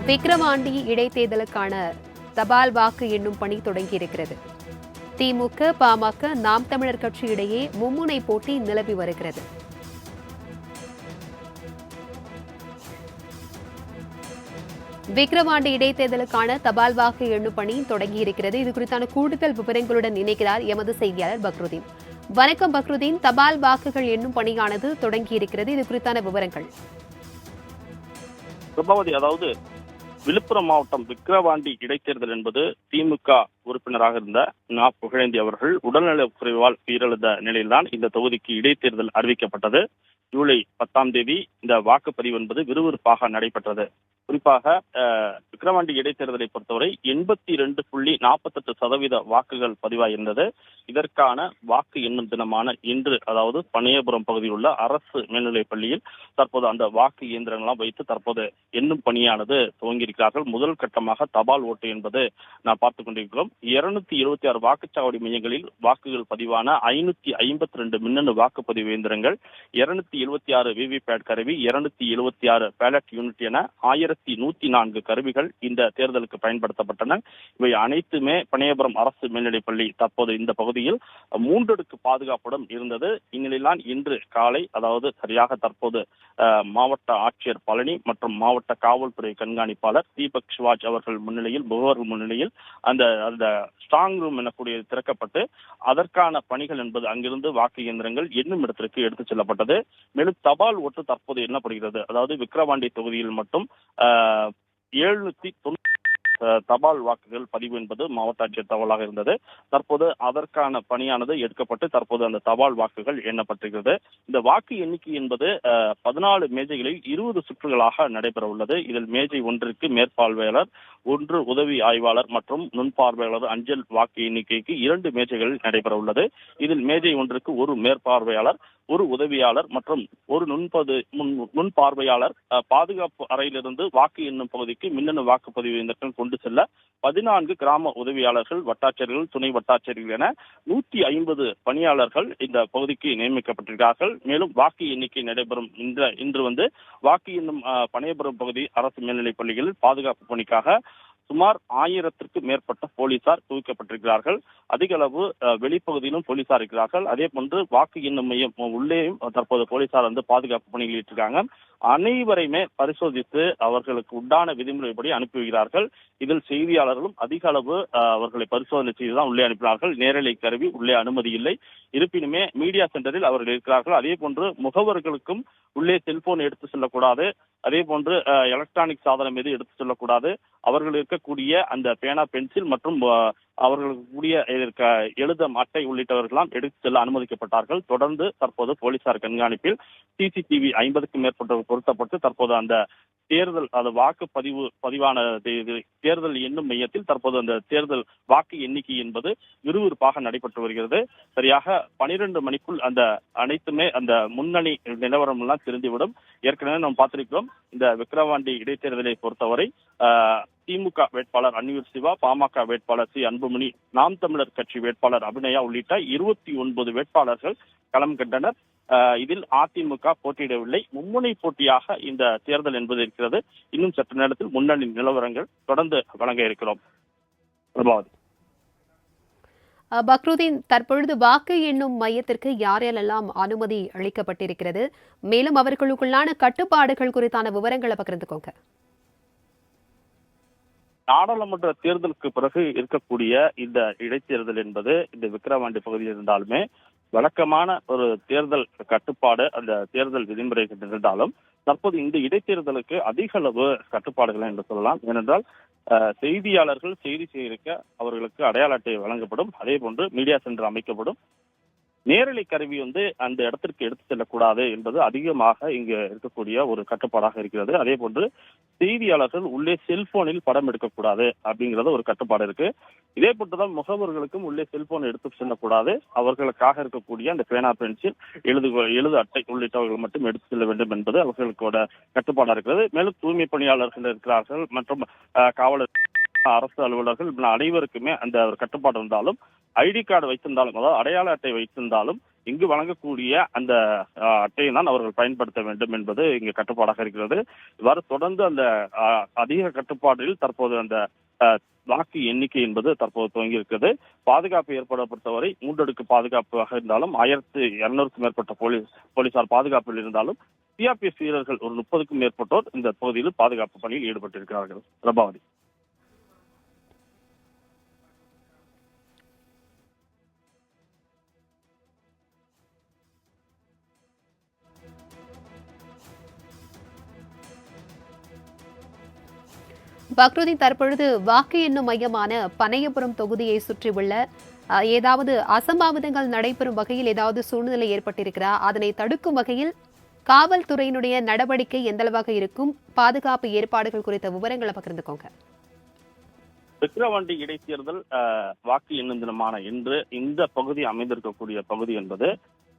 விக்கிரவாண்டி இடைத்தேர்தலுக்கான தபால் வாக்கு எண்ணும் பணி தொடங்கியிருக்கிறது. திமுக, பாமக, நாம் தமிழர் கட்சி இடையே மும்முனை போட்டி நிலவி வருகிறது. விக்கிரவாண்டி இடைத்தேர்தலுக்கான தபால் வாக்கு எண்ணும் பணி தொடங்கியிருக்கிறது. இது குறித்தான கூடுதல் விவரங்களுடன் இணைக்கிறார் எமது செய்தியாளர் பக்ருதீன். வணக்கம் பக்ருதீன், தபால் வாக்குகள் எண்ணும் பணியானது தொடங்கியிருக்கிறது. இது குறித்தான விவரங்கள். பிரபாவதி, அதாவது விழுப்புரம் மாவட்டம் விக்கிரவாண்டி இடைத்தேர்தல் என்பது திமுக உறுப்பினராக இருந்த நா. புகழேந்தி அவர்கள் உடல்நலக் குறைவால் உயிரிழந்த நிலையில்தான் இந்த தொகுதிக்கு இடைத்தேர்தல் அறிவிக்கப்பட்டது. ஜூலை 10ஆம் தேதி இந்த வாக்குப்பதிவு என்பது விறுவிறுப்பாக நடைபெற்றது. குறிப்பாக விக்கிரவாண்டி இடைத்தேர்தலை பொறுத்தவரை 82.48% வாக்குகள் பதிவாயிருந்தது. இதற்கான வாக்கு எண்ணும் தினமான இன்று, அதாவது பனையபுரம் பகுதியில் உள்ள அரசு மேல்நிலைப் பள்ளியில் தற்போது அந்த வாக்கு இயந்திரங்களாம் வைத்து தற்போது எண்ணும் பணியானது துவங்கியிருக்கிறார்கள். முதல் கட்டமாக தபால் ஓட்டு என்பது நாம் பார்த்துக் கொண்டிருக்கிறோம். 276 வாக்குச்சாவடி மையங்களில் வாக்குகள் பதிவான 552 மின்னணு வாக்குப்பதிவு இயந்திரங்கள், 276 விவிபேட் கருவி, 276 பேலட் யூனிட் என 1104 கருவிகள் இந்த தேர்தலுக்கு பயன்படுத்தப்பட்டன. இவை அனைத்துமே பனையபுரம் அரசு மேல்நிலைப் பள்ளி தற்போது இந்த பகுதியில் 3 அடுக்கு பாதுகாப்புடன் இருந்தது. இந்நிலையில்தான் இன்று காலை, அதாவது சரியாக தற்போது மாவட்ட ஆட்சியர் பழனி மற்றும் மாவட்ட காவல்துறை கண்காணிப்பாளர் தீபக் சிவாஜ் அவர்கள் முன்னிலையில், முகவர்கள் முன்னிலையில் அந்த ஸ்ட்ராங் ரூம் எனக்கூடிய திறக்கப்பட்டு அதற்கான பணிகள் என்பது அங்கிருந்து வாக்கு இயந்திரங்கள் எண்ணும் இடத்திற்கு எடுத்துச் செல்லப்பட்டது. மேலும் தபால் ஓட்டு தற்போது எண்ணப்படுகிறது. அதாவது விக்கிரவாண்டி தொகுதியில் மட்டும் 790 தபால் வாக்குகள் பதிவு என்பது மாவட்ட ஆட்சியர் தகவலாக இருந்தது. தற்போது அதற்கான பணியானது எடுக்கப்பட்டு தற்போது அந்த தபால் வாக்குகள் எண்ணப்பட்டிருக்கிறது. இந்த வாக்கு எண்ணிக்கை என்பது 14 மேஜைகளில் 20 சுற்றுகளாக நடைபெற உள்ளது. இதில் மேஜை ஒன்றிற்கு மேற்பார்வையாளர், 1 உதவி ஆய்வாளர் மற்றும் நுண்பார்வையாளர் அஞ்சல் வாக்கு எண்ணிக்கைக்கு 2 மேஜைகள் நடைபெற உள்ளது. இதில் மேஜை ஒன்றுக்கு 1 மேற்பார்வையாளர், 1 உதவியாளர் மற்றும் 1 நுண்பார்வையாளர் பாதுகாப்பு அறையிலிருந்து வாக்கு எண்ணும் பகுதிக்கு மின்னணு வாக்குப்பதிவு இயந்திரங்கள் கொண்டு செல்ல 14 கிராம உதவியாளர்கள், வட்டாட்சியர்கள், துணை வட்டாட்சியர்கள் என 150 பணியாளர்கள் இந்த பகுதிக்கு நியமிக்கப்பட்டிருக்கிறார்கள். மேலும் வாக்கு எண்ணிக்கை நடைபெறும் இன்று வாக்கு எண்ணும் பனையபுரம் பகுதி அரசு மேல்நிலைப் பள்ளிகளில் பாதுகாப்பு பணிக்காக சுமார் 1000க்கு மேற்பட்ட போலீசார் குவிக்கப்பட்டிருக்கிறார்கள். அதிக அளவு வெளிப்பகுதியிலும் போலீசார் இருக்கிறார்கள். அதே போன்று வாக்கு எண்ணும் மையம் உள்ளேயும் தற்போது போலீசார் பாதுகாப்பு பணியில் இருக்காங்க. அனைவரையுமே பரிசோதித்து அவர்களுக்கு உண்டான விதிமுறைப்படி அனுப்பி வைக்கிறார்கள். இதில் செய்தியாளர்களும் அதிக அளவு அவர்களை பரிசோதனை செய்துதான் உள்ளே அனுப்பினார்கள். நேரலை கருவி உள்ளே அனுமதி இல்லை. இருப்பினுமே மீடியா சென்டரில் அவர்கள் இருக்கிறார்கள். அதே போன்று முகவர்களுக்கும் உள்ளே செல்போன் எடுத்து செல்லக்கூடாது. அதே போன்று எலக்ட்ரானிக் சாதனம் எது எடுத்து செல்லக்கூடாது. அவர்கள் இருக்கக்கூடிய அந்த பேனா, பென்சில் மற்றும் அவர்களுக்கு கூடிய எழுதும் அட்டை உள்ளிட்டவர்களாம் எடுத்து செல்ல அனுமதிக்கப்பட்டார்கள். தொடர்ந்து தற்போது போலீசார் கண்காணிப்பில் சிசிடிவி 50க்கும் மேற்பட்டவர் பொருத்தப்பட்டு தற்போது அந்த தேர்தல் பதிவான தேர்தல் எண்ணும் மையத்தில் தற்போது அந்த தேர்தல் வாக்கு எண்ணிக்கை என்பது விறுவிறுப்பாக நடைபெற்று வருகிறது. சரியாக 12 மணிக்குள் அந்த அனைத்துமே அந்த முன்னணி நிலவரம் எல்லாம் தெரிந்துவிடும். ஏற்கனவே நாம் பார்த்திருக்கிறோம், இந்த விக்கிரவாண்டி இடைத்தேர்தலை பொறுத்தவரை திமுக வேட்பாளர் அன்னியூர் சிவா, பாமக வேட்பாளர் சி. அன்புமணி, நாம் தமிழர் கட்சி வேட்பாளர் அபிநயா உள்ளிட்ட 29 வேட்பாளர்கள் களம் கண்டனர். இதில் அதிமுக போட்டியிடவில்லை. மும்முனை போட்டியாக இந்த தேர்தல் என்பது இருக்கிறது. இன்னும் சற்று நேரத்தில் முன்னணி நிலவரங்கள் தொடர்ந்து வழங்க இருக்கிறோம். பிரபாவதி. பக்ருதீன், தற்பொழுது வாக்கு எண்ணும் மையத்திற்கு யாரெல்லாம் அனுமதி அளிக்கப்பட்டிருக்கிறது? மேலும் அவர்களுக்குள்ளான கட்டுப்பாடுகள் குறித்தான விவரங்களை பகிர்ந்துக்கோங்க. நாடாளுமன்ற தேர்தலுக்கு பிறகு இருக்கக்கூடிய இந்த இடைத்தேர்தல் என்பது இந்த விக்கிரவாண்டி பகுதியில் இருந்தாலுமே வழக்கமான ஒரு தேர்தல் கட்டுப்பாடு, அந்த தேர்தல் விதிமுறைகள் இருந்தாலும் தற்போது இந்த இடைத்தேர்தலுக்கு அதிக அளவு கட்டுப்பாடுகள் என்று சொல்லலாம். ஏனென்றால் செய்தியாளர்கள் செய்தி சேகரிக்க அவர்களுக்கு அடையாள அட்டை வழங்கப்படும். அதே போன்று மீடியா சென்டர் அமைக்கப்படும். நேரலை கருவி அந்த இடத்திற்கு எடுத்து செல்லக்கூடாது என்பது அதிகமாக இங்கு இருக்கக்கூடிய ஒரு கட்டுப்பாடாக இருக்கிறது. அதே போன்று செய்தியாளர்கள் உள்ளே செல்போனில் படம் எடுக்கக்கூடாது அப்படிங்கிறது ஒரு கட்டுப்பாடு இருக்கு. இதே போன்றுதான் முகவர்களுக்கும் உள்ளே செல்போன் எடுத்து செல்லக்கூடாது. அவர்களுக்காக இருக்கக்கூடிய அந்த பேனா, பென்சில், எழுது அட்டை உள்ளிட்டவர்கள் மட்டும் எடுத்து செல்ல வேண்டும் என்பது அவர்களுக்கோட கட்டுப்பாடாக இருக்கிறது. மேலும் தூய்மை பணியாளர்கள் இருக்கிறார்கள் மற்றும் காவலர், அரசு அலுவலர்கள் அனைவருக்குமே அந்த ஒரு கட்டுப்பாடு இருந்தாலும், ஐடி கார்டு வைத்திருந்தாலும், அதாவது அடையாள அட்டை வைத்திருந்தாலும் இங்கு வழங்கக்கூடிய அந்த அட்டையை தான் அவர்கள் பயன்படுத்த வேண்டும் என்பது இங்கு கட்டுப்பாடாக இருக்கிறது. இவ்வாறு தொடர்ந்து அந்த அதிக கட்டுப்பாட்டில் தற்போது அந்த வாக்கு எண்ணிக்கை என்பது தற்போது துவங்கி இருக்கிறது. பாதுகாப்பு ஏற்பாடு பொறுத்தவரை 3 அடுக்கு பாதுகாப்பாக இருந்தாலும் 1200க்கும் மேற்பட்ட போலீசார் பாதுகாப்பில் இருந்தாலும் சிஆர்பிஎஃப் வீரர்கள் ஒரு 30க்கும் மேற்பட்டோர் இந்த பகுதியில் பாதுகாப்பு பணியில் ஈடுபட்டிருக்கிறார்கள். பிரபாவதி. பக்ருதீன், தற்பொழுது வாக்கு எண்ணும் மையமான பனையபுரம் தொகுதியை சுற்றியுள்ள ஏதாவது அசம்பாவிதங்கள் நடைபெறும் வகையில் ஏதாவது சூழ்நிலை ஏற்பட்டிருக்கிறா? அதனை தடுக்கும் வகையில் காவல்துறையினுடைய நடவடிக்கை எந்தளவாக இருக்கும்? பாதுகாப்பு ஏற்பாடுகள் குறித்த விவரங்களை பகிர்ந்துக்கோங்க. விக்கிரவாண்டி இடைத்தேர்தல் வாக்கு எண்ணும் தினமான இன்று இந்த பகுதி அமைந்திருக்கக்கூடிய பகுதி என்பது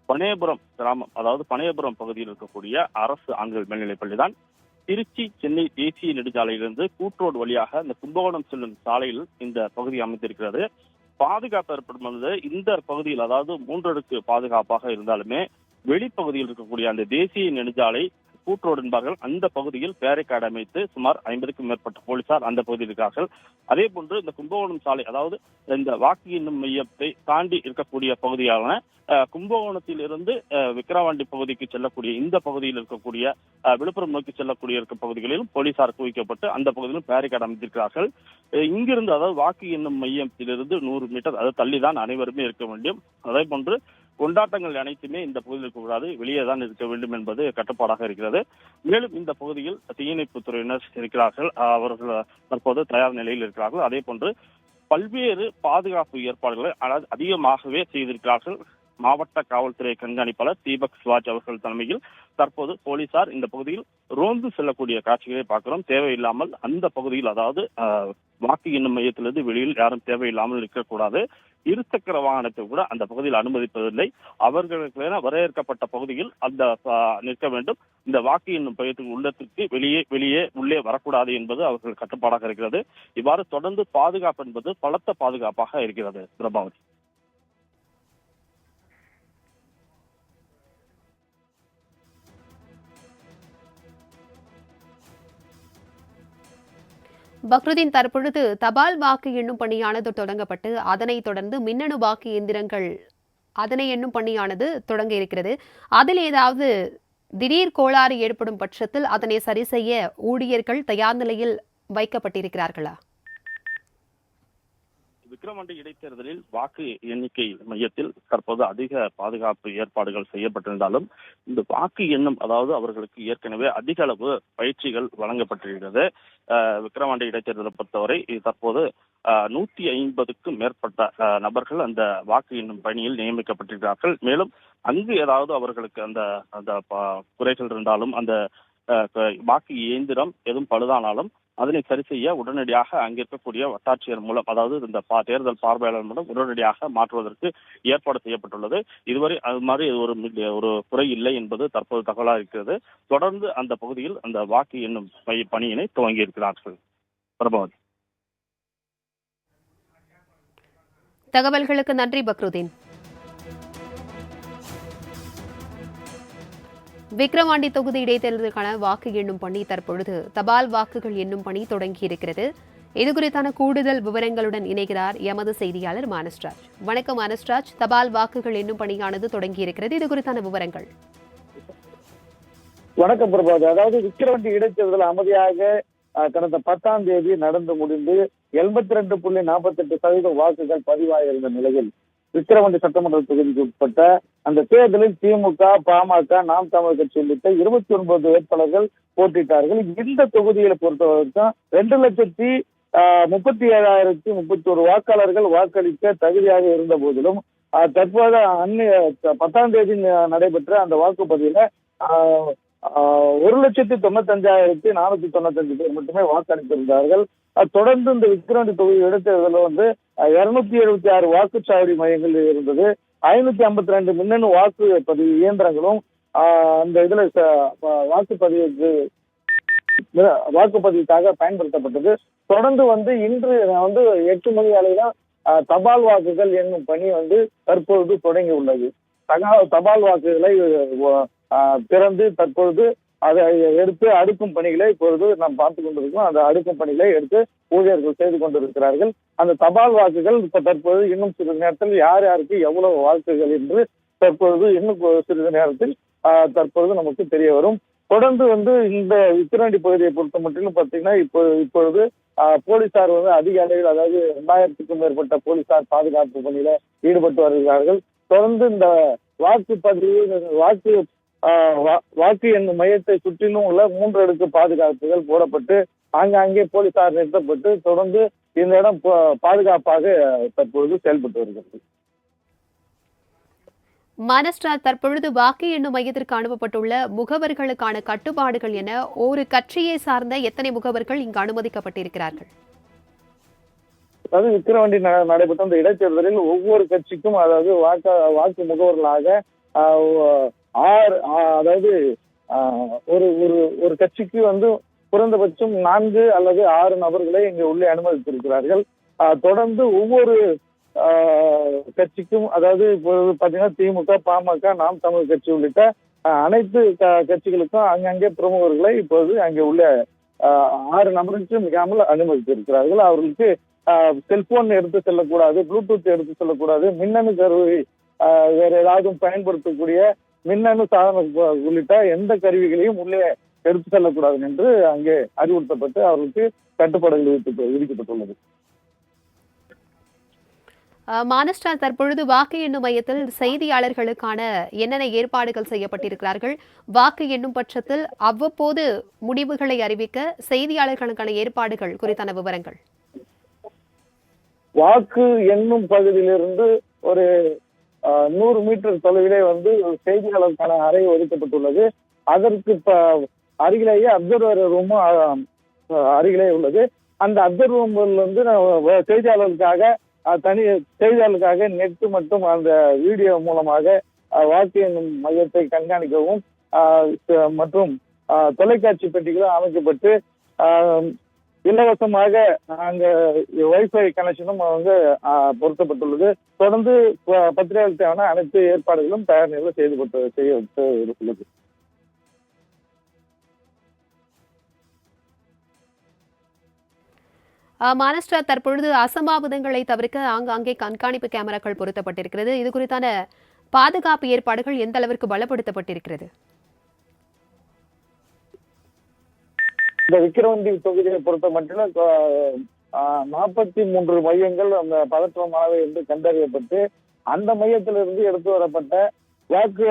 பனையபுரம் கிராமம், அதாவது பனையபுரம் பகுதியில் இருக்கக்கூடிய அரசு ஆண்கள் மேல்நிலைப்பள்ளி தான். திருச்சி சென்னை தேசிய நெடுஞ்சாலையிலிருந்து கூட்ரோடு வழியாக இந்த கும்பகோணம் செல்லும் சாலையில் இந்த பகுதி அமைந்திருக்கிறது. பாதுகாப்பு ஏற்படும் இந்த பகுதியில், அதாவது 3 அடுக்கு பாதுகாப்பாக இருந்தாலுமே வெளிப்பகுதியில் இருக்கக்கூடிய அந்த தேசிய நெடுஞ்சாலை கூட்ரோடு என்பார்கள், அந்த பகுதியில் பேரிகார்டு அமைத்து சுமார் 50க்கும் மேற்பட்ட போலீசார் அந்த பகுதியில் இருக்கிறார்கள். அதே போன்று இந்த கும்பகோணம் சாலை, அதாவது இந்த வாக்கு எண்ணும் மையத்தை தாண்டி இருக்கக்கூடிய பகுதியான கும்பகோணத்தில் இருந்து விக்கிரவாண்டி பகுதிக்கு செல்லக்கூடிய இந்த பகுதியில் இருக்கக்கூடிய விழுப்புரம் நோக்கி செல்லக்கூடிய இருக்க பகுதிகளிலும் போலீசார் குவிக்கப்பட்டு அந்த பகுதியிலும் பேரிகார்டு அமைத்திருக்கிறார்கள். இங்கிருந்து, அதாவது வாக்கு எண்ணும் மையத்திலிருந்து 100 மீட்டர் அது தள்ளிதான் அனைவருமே இருக்க வேண்டும். அதே போன்று கொண்டாட்டங்கள் அனைத்துமே இந்த பகுதியில் இருக்கக்கூடாது, வெளியே தான் இருக்க வேண்டும் என்பது கட்டுப்பாடாக இருக்கிறது. மேலும் இந்த பகுதியில் தீயணைப்பு துறையினர் இருக்கிறார்கள், அவர்கள் தற்போது தயார் நிலையில் இருக்கிறார்கள். அதே போன்று பல்வேறு பாதுகாப்பு ஏற்பாடுகளை அதிகமாகவே செய்திருக்கிறார்கள். மாவட்ட காவல்துறை கண்காணிப்பாளர் தீபக் சிவாஜ் அவர்கள் தலைமையில் தற்போது போலீசார் இந்த பகுதியில் ரோந்து செல்லக்கூடிய காட்சிகளை பார்க்கிறோம். தேவையில்லாமல் அந்த பகுதியில், அதாவது வாக்கு எண்ணும் மையத்திலிருந்து வெளியில் யாரும் தேவையில்லாமல் இருக்கக்கூடாது. இருசக்கர வாகனத்தை கூட அந்த பகுதியில் அனுமதிப்பதில்லை. அவர்களுக்கு வரையறுக்கப்பட்ட பகுதியில் அந்த நிற்க வேண்டும். இந்த வாக்கு எண்ணும் மையத்துக்கு உள்ளத்திற்கு வெளியே உள்ளே வரக்கூடாது என்பது அவர்கள் கட்டுப்பாடாக இருக்கிறது. இவ்வாறு தொடர்ந்து பாதுகாப்பு என்பது பலத்த பாதுகாப்பாக இருக்கிறது. பிரபாவதி. பக்ருதீன், தற்பொழுது தபால் வாக்கு எண்ணும் பணியானது தொடங்கப்பட்டு அதனைத் தொடர்ந்து மின்னணு வாக்கு இயந்திரங்கள் அதனை எண்ணும் பணியானது தொடங்க இருக்கிறது. அதில் ஏதாவது திடீர் கோளாறு ஏற்படும் பட்சத்தில் அதனை சரி செய்ய ஊழியர்கள் தயார் நிலையில் வைக்கப்பட்டிருக்கிறார்களா? விக்கிரவாண்டி இடைத்தேர்தலில் வாக்கு எண்ணிக்கை மையத்தில் தற்போது அதிக பாதுகாப்பு ஏற்பாடுகள் செய்யப்பட்டிருந்தாலும் இந்த வாக்கு எண்ணும், அதாவது அவர்களுக்கு ஏற்கனவே அதிக அளவு பயிற்சிகள் வழங்கப்பட்டிருக்கிறது. விக்கிரவாண்டி இடைத்தேர்தலை பொறுத்தவரை தற்போது 150க்கும் மேற்பட்ட நபர்கள் அந்த வாக்கு எண்ணும் பணியில் நியமிக்கப்பட்டிருக்கிறார்கள். மேலும் அங்கு ஏதாவது அவர்களுக்கு அந்த குறைகள் இருந்தாலும், அந்த வாக்கு இயந்திரம் எதுவும் பழுதானாலும் அதனை சரி செய்ய உடனடியாக அங்கிருக்கக்கூடிய வட்டாட்சியர் மூலம், அதாவது இந்த தேர்தல் பார்வையாளர் மூலம் உடனடியாக மாற்றுவதற்கு ஏற்பாடு செய்யப்பட்டுள்ளது. இதுவரை அது மாதிரி ஒரு குறை இல்லை என்பது தற்போது தகவலாக இருக்கிறது. தொடர்ந்து அந்த பகுதியில் அந்த வாக்கு எண்ணும் பணியினை துவங்கி இருக்கிறார்கள். பிரபாவதி. தகவல்களுக்கு நன்றி பக்ருதீன். விக்கிரவாண்டி தொகுதி இடைத்தேர்தலுக்கான வாக்கு எண்ணும் பணி தற்பொழுது தபால் வாக்குகள் எண்ணும் பணி தொடங்கியிருக்கிறது. இதுகுறித்தான கூடுதல் விவரங்களுடன் இணைகிறார் எமது செய்தியாளர் மானஸ்ராஜ். வணக்கம் மானஸ்ராஜ், தபால் வாக்குகள் எண்ணும் பணியானது தொடங்கியிருக்கிறது, இது குறித்தான விவரங்கள். வணக்கம் பிரபாத். அதாவது விக்கிரவாண்டி இடைத்தேர்தல் அமைதியாக கடந்த 10ஆம் தேதி நடந்து முடிந்து 82.48% வாக்குகள் பதிவாகியிருந்த நிலையில் விக்கிரவாண்டி சட்டமன்ற தொகுதிக்கு உட்பட்ட அந்த தேர்தலில் திமுக, பாமக, நாம் தமிழர் கட்சி உள்ளிட்ட 29 வேட்பாளர்கள் போட்டியிட்டார்கள். இந்த தொகுதிகளை பொறுத்தவரைக்கும் 2,37,031 வாக்காளர்கள் வாக்களிக்க தகுதியாக இருந்த போதிலும் தற்போது 10ஆம் தேதி நடைபெற்ற அந்த வாக்குப்பதிவுல 1,95,495 பேர் மட்டுமே வாக்களித்திருந்தார்கள். தொடர்ந்து இந்த விக்கிரவாண்டி தொகுதி இடைத்தேர்தலில் 276 வாக்குச்சாவடி மையங்கள் இருந்தது. 552 மின்னணு வாக்குப்பதிவு இயந்திரங்களும் அந்த இதுல வாக்குப்பதிவுக்காக பயன்படுத்தப்பட்டது. தொடர்ந்து இன்று 8 மணி அளவில் தபால் வாக்குகள் என்னும் பணி தற்பொழுது தொடங்கி உள்ளது. தபால் வாக்குகளை திறந்து தற்பொழுது அதை எடுத்து அடுக்கும் பணிகளை இப்பொழுது நாம் பார்த்து கொண்டிருக்கோம். அந்த அடுக்கும் பணிகளை எடுத்து ஊழியர்கள் செய்து கொண்டிருக்கிறார்கள். அந்த தபால் வாக்குகள் இப்ப தற்போது இன்னும் சிறிது நேரத்தில் யார் யாருக்கு எவ்வளவு வாக்குகள் என்று தற்பொழுது இன்னும் சிறிது நேரத்தில் தற்பொழுது நமக்கு தெரிய வரும். தொடர்ந்து இந்த விக்கிரவாண்டி பகுதியை பொறுத்த மட்டும் பார்த்தீங்கன்னா இப்பொழுது போலீசார் அதிக அளவில், அதாவது 2000க்கும் மேற்பட்ட போலீசார் பாதுகாப்பு பணியில ஈடுபட்டு வருகிறார்கள். தொடர்ந்து இந்த வாக்கு எண்ணும் மையத்தை சுற்றிலும் உள்ள 3 அடுக்கு பாதுகாப்புகள் போடப்பட்டு ஆங்காங்கே போலீசார் நிறுத்தப்பட்டு தொடர்ந்து இந்த இடம் பாதுகாப்பாக தற்பொழுது செயல்பட்டு வருகிறது. மானஸ்ராஜ், தற்பொழுது வாக்கு எண்ணும் மையத்திற்கு அனுப்பப்பட்டுள்ள முகவர்களுக்கான கட்டுப்பாடுகள் என ஒரு கட்சியை சார்ந்த எத்தனை முகவர்கள் இங்கு அனுமதிக்கப்பட்டிருக்கிறார்கள்? அதாவது விக்கிரவாண்டி நடைபெற்ற அந்த இடைத்தேர்தலில் ஒவ்வொரு கட்சிக்கும், அதாவது வாக்கு முகவர்களாக அதாவது ஒரு கட்சிக்கு குறைந்தபட்சம் 4 அல்லது 6 நபர்களை இங்கு உள்ளே அனுமதித்திருக்கிறார்கள். தொடர்ந்து ஒவ்வொரு கட்சிக்கும், அதாவது இப்பொழுது பாத்தீங்கன்னா திமுக, பாமக, நாம் தமிழ் கட்சி உள்ளிட்ட அனைத்து கட்சிகளுக்கும் அங்கங்கே பிரமுகர்களை இப்போது அங்கே உள்ள 6 நபருக்கு மிகாமல் அனுமதித்திருக்கிறார்கள். அவர்களுக்கு செல்போன் எடுத்து செல்லக்கூடாது, ப்ளூடூத் எடுத்து செல்லக்கூடாது, மின்னணு கருவி வேற ஏதாவது பயன்படுத்தக்கூடிய மின்னணு சாதனம் உள்ளிட்ட எந்த கருவிகளையும் உள்ளே எடுத்து செல்லக்கூடாது என்று அங்கே அறிவுறுத்தப்பட்டு அவர்களுக்கு கட்டுப்பாடுகள் விதிக்கப்பட்டுள்ளது. மானஸ்ராஜ், தற்பொழுது வாக்கு எண்ணும் மையத்தில் செய்தியாளர்களுக்கான என்னென்ன ஏற்பாடுகள் செய்யப்பட்டிருக்கிறார்கள்? வாக்கு எண்ணும் பட்சத்தில் அவ்வப்போது முடிவுகளை அறிவிக்க செய்தியாளர்களுக்கான ஏற்பாடுகள் குறித்தான விவரங்கள். வாக்கு எண்ணும் பகுதியிலிருந்து ஒரு 100 மீட்டர் தொலைவிலே செய்தியாளருக்கான அறை ஒதுக்கப்பட்டுள்ளது. அதற்கு அருகிலேயே அப்சர்வர் ரூமும் அருகிலே உள்ளது. அந்த அப்சர்வர் ரூம்ல செய்தியாளர்களுக்காக நெட் மற்றும் அந்த வீடியோ மூலமாக வாக்கு எண்ணும் மையத்தை கண்காணிக்கவும் மற்றும் தொலைக்காட்சி பெட்டிகளும் அமைக்கப்பட்டு இலவசமாக அங்க வைஃபை கனெக்ஷனும் பொருத்தப்பட்டுள்ளது. தொடர்ந்து பத்திரிகைகளுக்கு தேவையான அனைத்து ஏற்பாடுகளும் தயார் நிலையில் செய்யப்பட்டுள்ளது. மானஸ்ராஜ், தற்பொழுது அசம்பாவிதங்களை தவிர்க்க ஆங்காங்கே கண்காணிப்பு கேமராக்கள் பொருத்தப்பட்டிருக்கிறது. இது குறித்தான பாதுகாப்பு ஏற்பாடுகள் எந்த அளவிற்கு பலப்படுத்தப்பட்டிருக்கிறது? இந்த விக்கிரவாண்டி தொகுதியை பொறுத்த மட்டும் 43 மையங்கள் அந்த பதற்றமானவை என்று கண்டறியப்பட்டு அந்த மையத்திலிருந்து எடுத்து வரப்பட்ட வாக்கு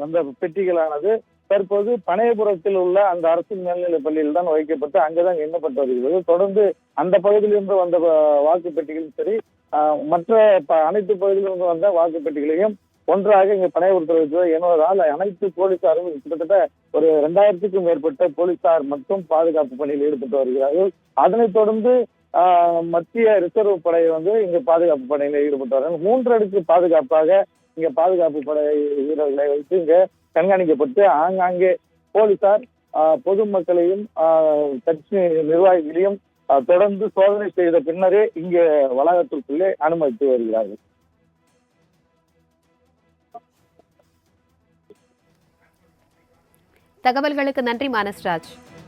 அந்த பெட்டிகளானது தற்போது பனையபுரத்தில் உள்ள அந்த அரசு மேல்நிலைப் பள்ளியில் தான் வைக்கப்பட்டு அங்கேதான் எண்ணப்பட்டு வருகிறது. தொடர்ந்து அந்த பகுதியிலிருந்து வந்த வாக்கு பெட்டிகளும் சரி, மற்ற அனைத்து பகுதியிலிருந்து வந்த வாக்கு பெட்டிகளையும் ஒன்றாக இங்க பனையபுரத்தில் எண்ணுவதால் அனைத்து போலீசாரும் கிட்டத்தட்ட ஒரு 2000க்கும் மேற்பட்ட போலீசார் மற்றும் பாதுகாப்பு பணியில் ஈடுபட்டு வருகிறார்கள். அதனைத் தொடர்ந்து மத்திய ரிசர்வ் படை இங்க பாதுகாப்பு பணியில் ஈடுபட்டு வராங்க. 3 அடுக்கு பாதுகாப்பாக இங்க பாதுகாப்பு படை வீரர்களை வைத்து இங்க கண்காணிக்கப்பட்டு ஆங்காங்கே போலீசார் பொதுமக்களையும் கட்சி நிர்வாகிகளையும் தொடர்ந்து சோதனை செய்த பின்னரே இங்க வளாகத்திற்குள்ளே அனுமதித்து வருகிறார்கள். தகவல்களுக்கு நன்றி மானஸ்ராஜ்.